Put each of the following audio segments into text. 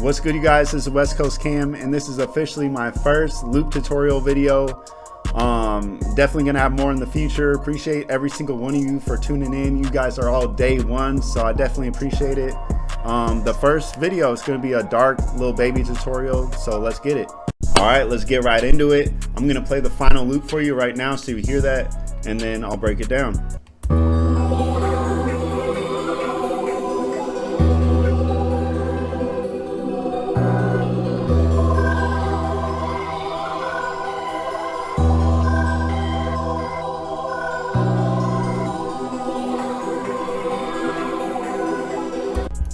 What's good, you guys? This is West Coast Cam, and this is officially my first loop tutorial video. Definitely gonna have more in the future. Appreciate every single one of you for tuning in. You guys are all day one, so I definitely appreciate it. The first video is gonna be a dark little baby tutorial, so let's get it. All right, let's get right into it. I'm gonna play the final loop for you right now so you hear that, and then I'll break it down.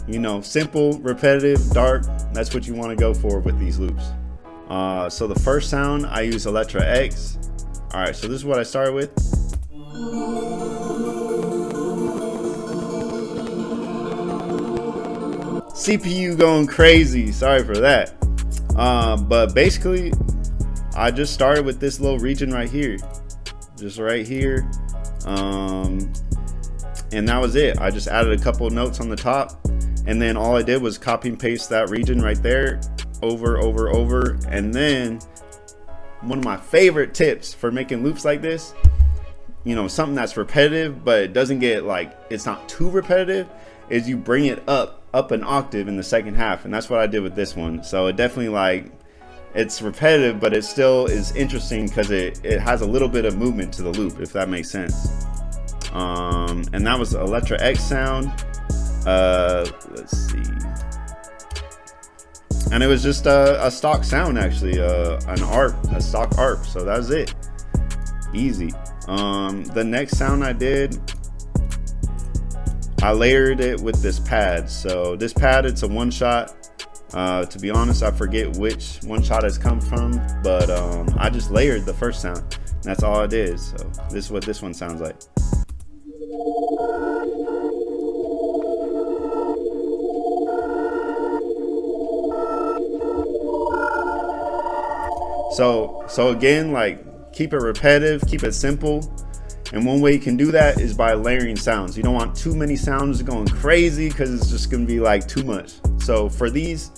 You know, simple, repetitive, dark, that's what you want to go for with these loops. So the first sound, I use Electra X. All right, so this is what I started with. CPU going crazy, sorry for that. But basically, I just started with this little region right here. Just right here. And that was it. I just added a couple notes on the top. And then all I did was copy and paste that region right there over. And then one of my favorite tips for making loops like this, you know, something that's repetitive, but it doesn't get like, it's not too repetitive, is you bring it up an octave in the second half. And that's what I did with this one. So it definitely, like, it's repetitive, but it still is interesting because it has a little bit of movement to the loop, if that makes sense. And that was the Electra X sound. Let's see, and it was just a stock sound, actually, an arp, a stock arp. So that was it, easy. The next sound I did, I layered it with this pad. So this pad, it's a one shot. To be honest, I forget which one shot it's come from, but I just layered the first sound. That's all I did. So this is what this one sounds like. So again, like, keep it repetitive, keep it simple. And one way you can do that is by layering sounds. You don't want too many sounds going crazy because it's just going to be like too much. So for these,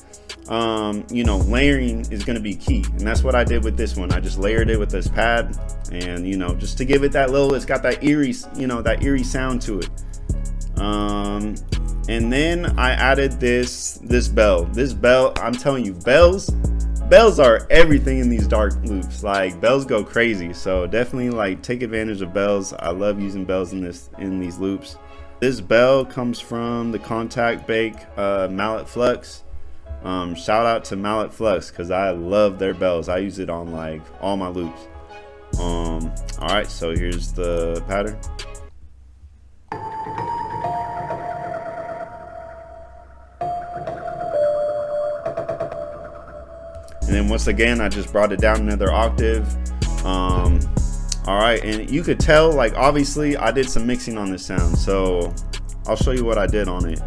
you know, layering is going to be key. And that's what I did with this one. I just layered it with this pad, and, you know, just to give it that little, it's got that eerie, you know, that eerie sound to it. And then I added this bell. This bell, I'm telling you, bells are everything in these dark loops. Like, bells go crazy. So definitely, like, take advantage of bells. I love using bells in these loops. This bell comes from the Contact Bake Mallet Flux. Shout out to Mallet Flux because I love their bells. I use it on like all my loops. All right, so here's the pattern. And then once again, I just brought it down another octave. All right, and you could tell, like, obviously I did some mixing on this sound, so I'll show you what I did on it.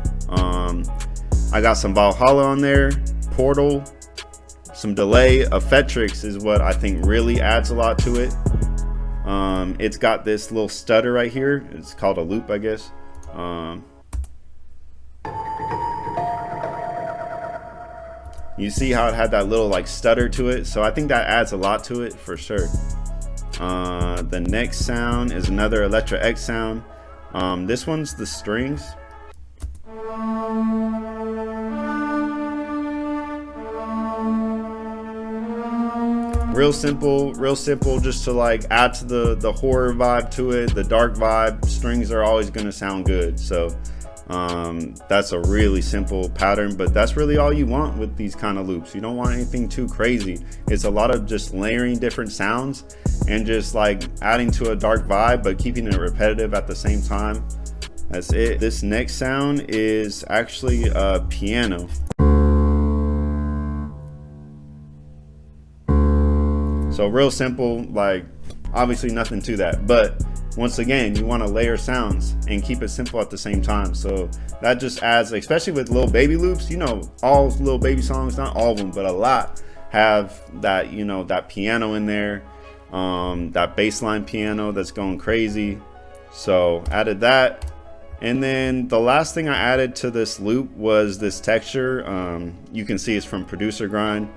I got some Valhalla on there, Portal, some delay. Effectrix is what I think really adds a lot to it. It's got this little stutter right here. It's called a loop, I guess. You see how it had that little, like, stutter to it? So I think that adds a lot to it for sure. The next sound is another Electra X sound. This one's the strings. Real simple, just to, like, add to the horror vibe to it, the dark vibe. Strings are always gonna sound good. So that's a really simple pattern, but that's really all you want with these kind of loops. You don't want anything too crazy. It's a lot of just layering different sounds and just, like, adding to a dark vibe, but keeping it repetitive at the same time. That's it. This next sound is actually a piano. So real simple, like, obviously nothing to that, but once again, you want to layer sounds and keep it simple at the same time. So that just adds, especially with little baby loops, you know, all little baby songs, not all of them, but a lot have that, you know, that piano in there, that bass line piano that's going crazy. So added that. And then the last thing I added to this loop was this texture. You can see it's from Producer Grind.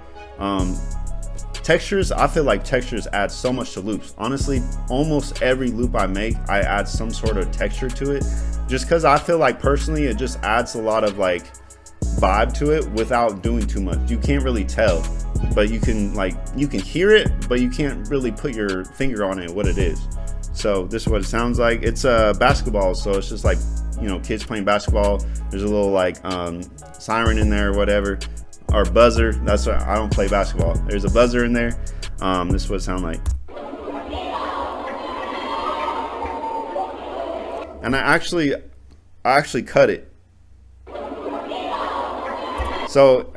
Textures, I feel like textures add so much to loops. Honestly, almost every loop I make, I add some sort of texture to it, just because I feel like personally it just adds a lot of like vibe to it without doing too much. You can't really tell, but you can hear it, but you can't really put your finger on it what it is. So this is what it sounds like. It's a basketball, so it's just like, you know, kids playing basketball. There's a little like siren in there or whatever, or buzzer. That's what, I don't play basketball. There's a buzzer in there. This is what it sounds like. And I actually cut it. So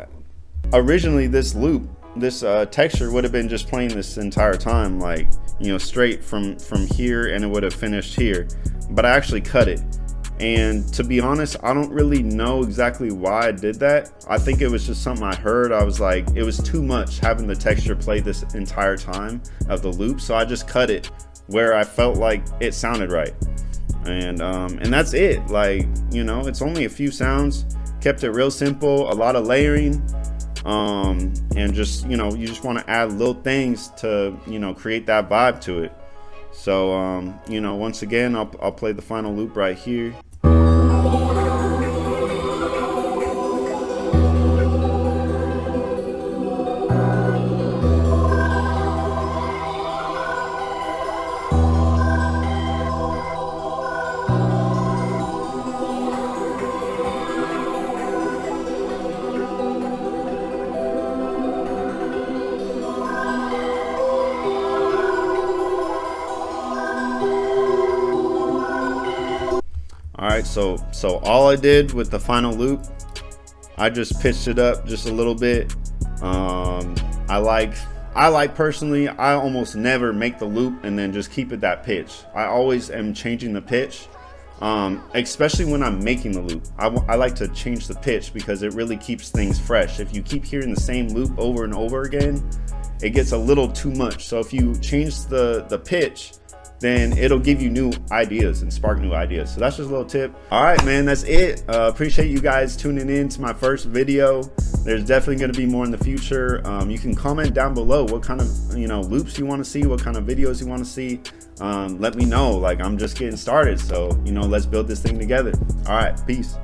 originally this loop, this texture would have been just playing this entire time, like, you know, straight from here, and it would have finished here. But I actually cut it. And to be honest, I don't really know exactly why I did that. I think it was just something I heard. I was like, it was too much having the texture play this entire time of the loop. So I just cut it where I felt like it sounded right. And that's it. Like, you know, it's only a few sounds, kept it real simple, a lot of layering. And just, you know, you just want to add little things to, you know, create that vibe to it. So, you know, once again, I'll play the final loop right here. All right, so all I did with the final loop, I just pitched it up just a little bit. I like personally, I almost never make the loop and then just keep it that pitch. I always am changing the pitch, especially when I'm making the loop. I like to change the pitch because it really keeps things fresh. If you keep hearing the same loop over and over again, it gets a little too much. So if you change the pitch, then it'll give you new ideas and spark new ideas. So that's just a little tip. All right, man, that's it. Appreciate you guys tuning in to my first video. There's definitely gonna be more in the future. You can comment down below what kind of, you know, loops you wanna see, what kind of videos you wanna see. Let me know, like, I'm just getting started. So, you know, let's build this thing together. All right, peace.